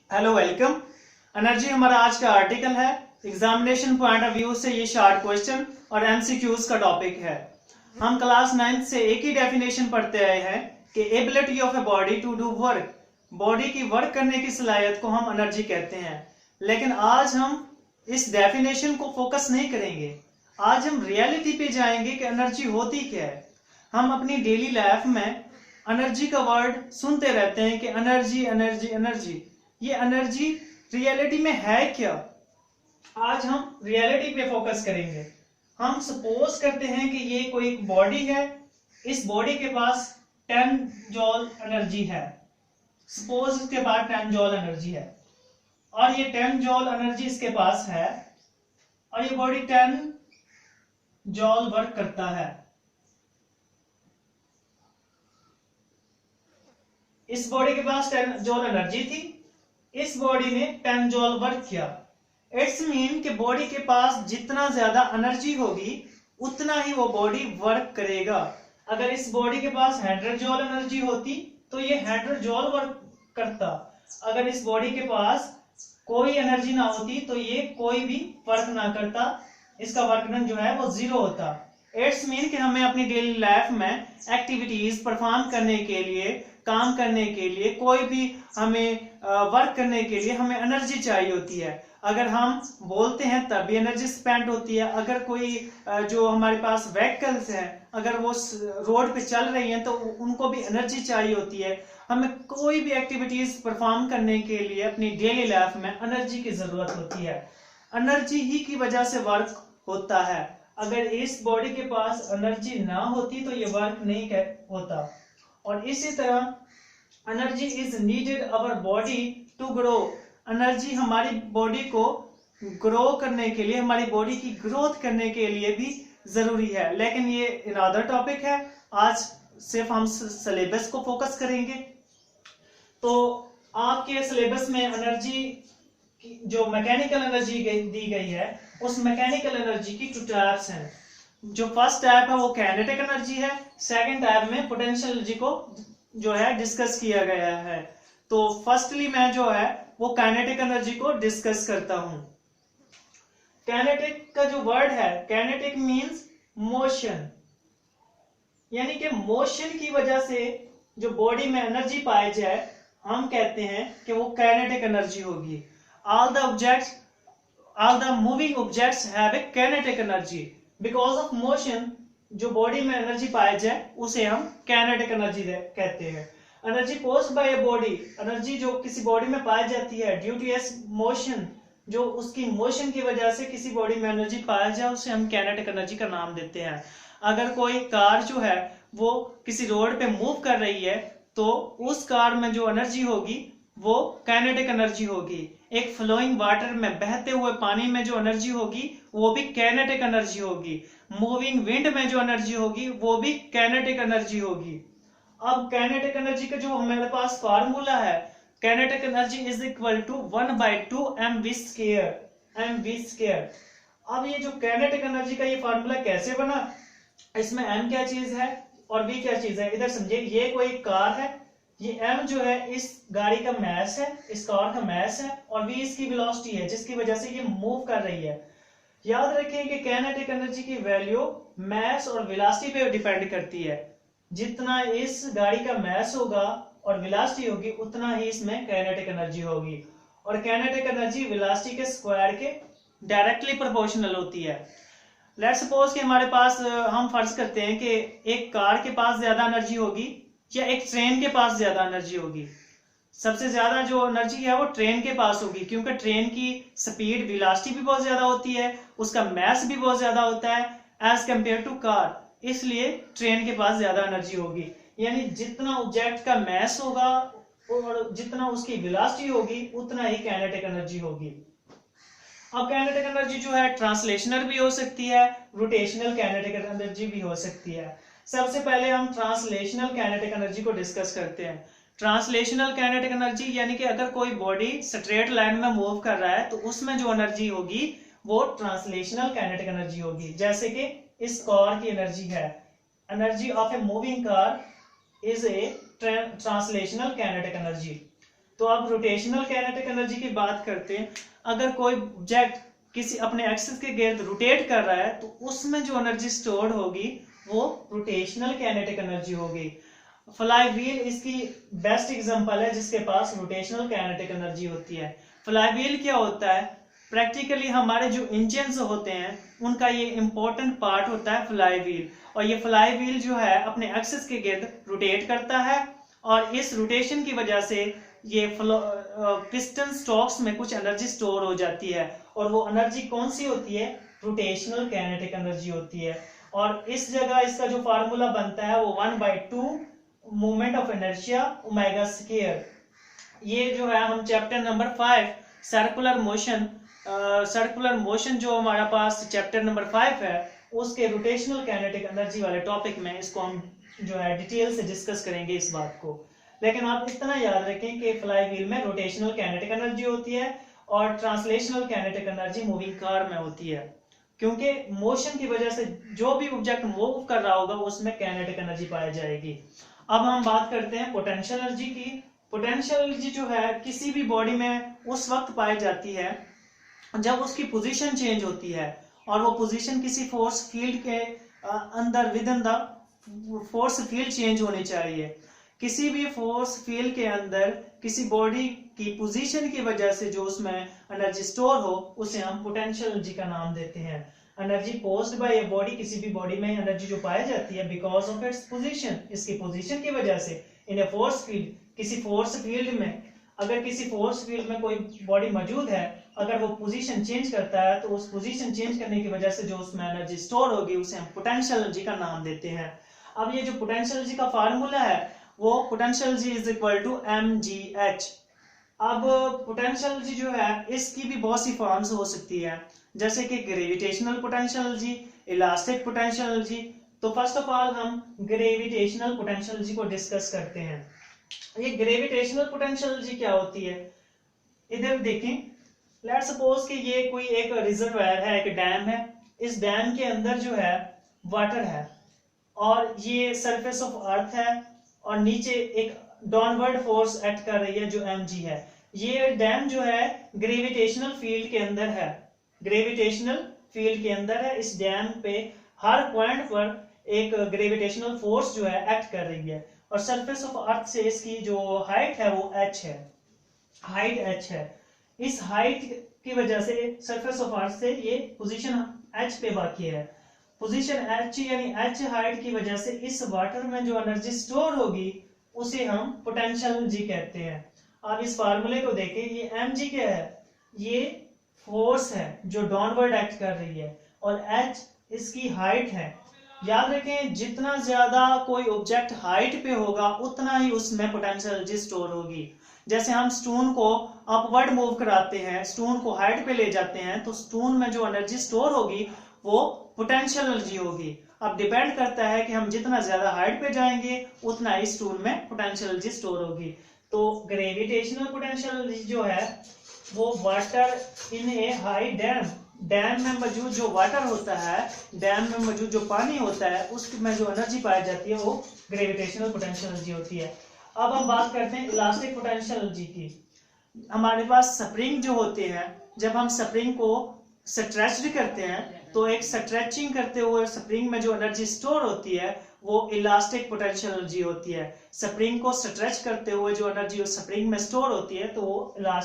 Hello welcome. Energy हमारा आज का आर्टिकल है। एग्जामिनेशन पॉइंट ऑफ व्यू से ये शॉर्ट क्वेश्चन और एमसीक्यूज का टॉपिक है। हम क्लास 9th से एक ही डेफिनेशन पढ़ते आए हैं कि ability of a body to do work, body की वर्क करने की सलाहियत को हम एनर्जी कहते हैं। लेकिन आज हम इस डेफिनेशन को फोकस नहीं करेंगे। आज हम रियलिटी पे जाएंगे कि एनर्जी होती क्या है। हम अपनी डेली लाइफ में एनर्जी का वर्ड सुनते रहते हैं कि एनर्जी एनर्जी एनर्जी। ये एनर्जी रियलिटी में है क्या? आज हम रियलिटी पे फोकस करेंगे। हम सपोज करते हैं कि ये कोई बॉडी है, इस बॉडी के पास 10 जॉल एनर्जी है। सपोज इसके पास 10 जॉल एनर्जी है और ये 10 जॉल एनर्जी इसके पास है और ये बॉडी 10 जॉल वर्क करता है। इस बॉडी के पास 10 जॉल एनर्जी थी, इस बॉडी ने 10 जॉल वर्क किया। इट्स मीन कि बॉडी के पास जितना ज्यादा एनर्जी होगी उतना ही वो बॉडी वर्क करेगा। अगर इस बॉडी के पास 100 जॉल एनर्जी होती तो ये 100 जॉल वर्क करता। अगर इस बॉडी के पास कोई एनर्जी ना होती तो ये कोई भी वर्क ना करता, इसका वर्क डन जो है वो 0 होता। इट्स मीन कि हमें अपनी डेली लाइफ में एक्टिविटीज परफॉर्म करने के लिए, काम करने के लिए, कोई भी हमें वर्क करने के लिए हमें एनर्जी चाहिए होती है। अगर हम बोलते हैं तब भी एनर्जी स्पेंड होती है। अगर कोई जो हमारे पास व्हीकल्स हैं, अगर वो रोड पे चल रही हैं तो उनको भी एनर्जी चाहिए होती है। हमें कोई भी एक्टिविटीज परफॉर्म करने के लिए अपनी डेली लाइफ में एनर्जी की जरूरत होती है। एनर्जी ही की वजह से वर्क होता है। अगर इस बॉडी के पास एनर्जी ना होती तो ये वर्क नहीं होता। और इसी तरह energy is needed our body to grow. Energy हमारी बॉडी को ग्रो करने के लिए, हमारी बॉडी की ग्रोथ करने के लिए भी जरूरी है। लेकिन ये अनदर टॉपिक है। आज सिर्फ हम सिलेबस को फोकस करेंगे। तो आपके सिलेबस में एनर्जी जो मैकेनिकल एनर्जी दी गई है, उस मैकेनिकल एनर्जी की 2 टाइप्स हैं। जो फर्स्ट टाइप है वो काइनेटिक एनर्जी है। सेकंड टाइप में पोटेंशियल एनर्जी को जो है डिस्कस किया गया है। तो फर्स्टली मैं जो है वो काइनेटिक एनर्जी को डिस्कस करता हूं। काइनेटिक का जो वर्ड है, काइनेटिक मींस मोशन, यानी कि मोशन की वजह से जो बॉडी में एनर्जी पाई जाए हम कहते हैं कि वो काइनेटिक एनर्जी होगी। All the moving objects have a kinetic energy because of motion. जो बॉडी में एनर्जी पाई जाए उसे हम काइनेटिक एनर्जी कहते हैं। Energy post by a body, energy जो किसी बॉडी में पाई जाती है ड्यू टू एस मोशन, जो उसकी मोशन की वजह से किसी बॉडी में एनर्जी पाया जाए उसे हम काइनेटिक एनर्जी का नाम देते हैं। अगर कोई कार जो है वो किसी रोड पे मूव कर रही है तो उस कार में जो एनर्जी होगी वो काइनेटिक एनर्जी होगी। एक फ्लोइंग वाटर में, बहते हुए पानी में जो एनर्जी होगी वो भी काइनेटिक एनर्जी होगी। मूविंग विंड में जो एनर्जी होगी वो भी काइनेटिक एनर्जी होगी। अब काइनेटिक एनर्जी का जो हमारे पास फार्मूला है, kinetic energy is equal to 1/2 mv²। अब ये जो काइनेटिक एनर्जी का ये फार्मूला कैसे बना, इसमें m क्या चीज है और v क्या चीज है, इधर समझिए। ये कोई कार है, ये m जो है इस गाड़ी का मास है, इस कार का मास है, और v इसकी वेलोसिटी है जिसकी वजह से ये मूव कर रही है। याद रखें कि काइनेटिक एनर्जी की वैल्यू मास और वेलोसिटी पे डिपेंड करती है। जितना इस गाड़ी का मास होगा और वेलोसिटी होगी उतना ही इसमें काइनेटिक एनर्जी होगी। और काइनेटिक एनर्जी वेलोसिटी के स्क्वायर के डायरेक्टली प्रोपोर्शनल होती है। लेट्स सपोज कि हमारे पास, हम फर्ज करते हैं कि एक कार के पास ज्यादा एनर्जी होगी या एक ट्रेन के पास ज्यादा एनर्जी होगी। सबसे ज्यादा जो एनर्जी है वो ट्रेन के पास होगी, क्योंकि ट्रेन की स्पीड, वेलोसिटी भी बहुत ज्यादा होती है, उसका मास भी बहुत ज्यादा होता है एज कंपेयर टू कार, इसलिए ट्रेन के पास ज्यादा एनर्जी होगी। यानी जितना ऑब्जेक्ट का मास होगा और जितना उसकी वेलोसिटी होगी उतना ही काइनेटिक एनर्जी होगी। अब काइनेटिक एनर्जी जो है ट्रांसलेशनल भी हो सकती है, रोटेशनल काइनेटिक एनर्जी भी हो सकती है। सबसे पहले हम ट्रांसलेशनल काइनेटिक एनर्जी को डिस्कस करते हैं। ट्रांसलेशनल काइनेटिक एनर्जी यानी कि अगर कोई बॉडी स्ट्रेट लाइन में मूव कर रहा है तो उसमें जो एनर्जी होगी वो ट्रांसलेशनल काइनेटिक एनर्जी होगी। जैसे कि इस कार की एनर्जी है, energy of a moving car is a translational kinetic energy. तो अब रोटेशनल काइनेटिक एनर्जी की बात करते हैं। अगर कोई ऑब्जेक्ट किसी अपने एक्सिस के गिर्द रोटेट कर रहा है तो उसमें जो एनर्जी स्टोर्ड होगी वो रोटेशनल काइनेटिक एनर्जी होगी। फ्लाई व्हील इसकी बेस्ट एग्जांपल है जिसके पास रोटेशनल काइनेटिक एनर्जी होती है। फ्लाई व्हील क्या होता है? प्रैक्टिकली हमारे जो इंजन होते हैं उनका ये इंपॉर्टेंट पार्ट होता है फ्लाई व्हील, और ये फ्लाई व्हील जो है अपने एक्सिस के गिर्द रोटेट करता है और इस रोटेशन की वजह से ये पिस्टन स्टॉक्स में कुछ एनर्जी स्टोर हो जाती है, और वो एनर्जी कौन सी होती है? रोटेशनल काइनेटिक एनर्जी होती है। और इस जगह इसका जो फार्मूला बनता है वो 1/2 moment of inertia omega square. ये जो है हम चैप्टर नंबर 5 सर्कुलर मोशन जो हमारा पास चैप्टर नंबर 5 है उसके रोटेशनल काइनेटिक एनर्जी वाले टॉपिक में इसको हम जो है डिटेल से डिस्कस करेंगे इस बात को। लेकिन आप इतना याद रखें कि फ्लाई व्हील में रोटेशनल काइनेटिक एनर्जी होती है और translational kinetic energy moving car में होती है, क्योंकि मोशन की वजह से जो भी ऑब्जेक्ट मूव कर रहा होगा उसमें काइनेटिक एनर्जी पाई जाएगी। अब हम बात करते हैं पोटेंशियल एनर्जी की। पोटेंशियल एनर्जी जो है किसी भी बॉडी में उस वक्त पाई जाती है जब उसकी पोजीशन चेंज होती है, और वो पोजीशन किसी फोर्स फील्ड के अंदर with in the force field change होनी चाहिए। किसी भी फोर्स फील्ड के अंदर किसी बॉडी की पोजीशन की वजह से जो उसमें एनर्जी स्टोर हो उसे हम पोटेंशियल एनर्जी का नाम देते हैं। Energy posed by a body, किसी भी बॉडी में एनर्जी जो पाई जाती है बिकॉज ऑफ इट्स पोजीशन, इसकी पोजीशन की वजह से इन ए फोर्स फील्ड, किसी फोर्स फील्ड में। अगर किसी फोर्स फील्ड में कोई बॉडी मौजूद है, अगर वो पोजीशन चेंज करता है तो उस पोजीशन चेंज करने की वजह से जो उसमें एनर्जी स्टोर होगी उसे हम पोटेंशियल एनर्जी का नाम देते हैं। अब ये जो पोटेंशियल एनर्जी का फार्मूला है वो potential energy is equal to mgh। अब पोटेंशियल एनर्जी जो है इसकी भी बहुत सी फॉर्म्स हो सकती है, जैसे कि gravitational potential energy, elastic potential energy. तो फर्स्ट ऑफ ऑल हम ग्रेविटेशनल पोटेंशियल एनर्जी को डिस्कस करते हैं। ये ग्रेविटेशनल पोटेंशियल एनर्जी क्या होती है? इधर देखें, लेट्स सपोज कि ये कोई एक रिजर्वायर है, एक डैम है। इस डैम के अंदर जो है वाटर है और ये सरफेस ऑफ अर्थ है और नीचे एक डाउनवर्ड फोर्स एक्ट कर रही है जो mg है। ये डैम जो है ग्रेविटेशनल फील्ड के अंदर है, ग्रेविटेशनल फील्ड के अंदर है। इस डैम पे हर पॉइंट पर एक ग्रेविटेशनल फोर्स जो है एक्ट कर रही है, और सरफेस ऑफ अर्थ से इसकी जो हाइट है वो h है, हाइट h है। इस हाइट की वजह से सरफेस ऑफ अर्थ से ये पोजीशन h पे बाकी है। पोजीशन h यानी h हाइट की वजह से इस वाटर में जो एनर्जी स्टोर होगी उसे हम पोटेंशियल एनर्जी कहते हैं। अब इस फार्मूले को देखें, ये mg क्या है? ये फोर्स है जो डाउनवर्ड एक्ट कर रही है, और h इसकी हाइट है। याद रखें, जितना ज्यादा कोई ऑब्जेक्ट हाइट पे होगा उतना ही उसमें पोटेंशियल एनर्जी स्टोर होगी। जैसे हम स्टोन को अपवर्ड मूव कराते हैं, स्टोन को हाइट पे ले जाते हैं, तो स्टोन में जो एनर्जी स्टोर होगी वो पोटेंशियल एनर्जी होगी। अब डिपेंड करता है कि हम जितना ज्यादा हाइट पे जाएंगे उतना ही स्टोन में पोटेंशियल एनर्जी स्टोर होगी। तो ग्रेविटेशनल पोटेंशियल एनर्जी जो है वो water in A high dam, dam में मौजूद जो वाटर होता है, डैम में मौजूद जो पानी होता है उसमें जो एनर्जी पाई जाती है वो ग्रेविटेशनल पोटेंशियल एनर्जी होती है। अब हम बात करते हैं इलास्टिक पोटेंशियल एनर्जी की। हमारे पास स्प्रिंग जो होते हैं, जब हम स्प्रिंग को स्ट्रेच करते हैं तो एक स्ट्रेचिंग करते हुए स्प्रिंग में जो एनर्जी स्टोर होती है वो इलास्टिक पोटेंशियल एनर्जी होती है। स्प्रिंग को स्ट्रेच करते हुए जो एनर्जी स्प्रिंग में स्टोर होती है तो वो इलास्टिक